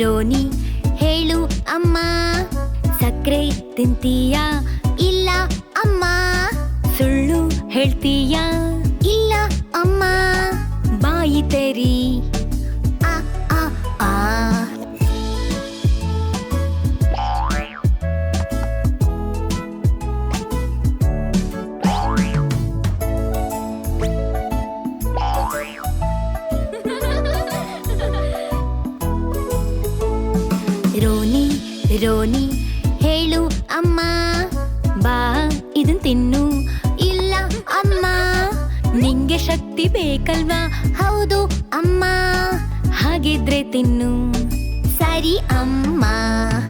ರೋನಿ ಹೇಳು ಅಮ್ಮ, ಸಕ್ಕರೆ ತಿಂತೀಯಾ? ಇಲ್ಲ ಅಮ್ಮ. ಸುಳ್ಳು ಹೇಳ್ತೀಯಾ? ಇಲ್ಲ ಅಮ್ಮ. ಬಾಯಿ ತೆರಿ. ಆ ಆ ಆ. ರೋನಿ ರೋನಿ ಹೇಳು ಅಮ್ಮ, ಬಾ ಇದನ್ ತಿನ್ನು. ಇಲ್ಲ ಅಮ್ಮ. ನಿಂಗೆ ಶಕ್ತಿ ಬೇಕಲ್ವಾ? ಹೌದು ಅಮ್ಮ. ಹಾಗಿದ್ರೆ ತಿನ್ನು. ಸರಿ ಅಮ್ಮ.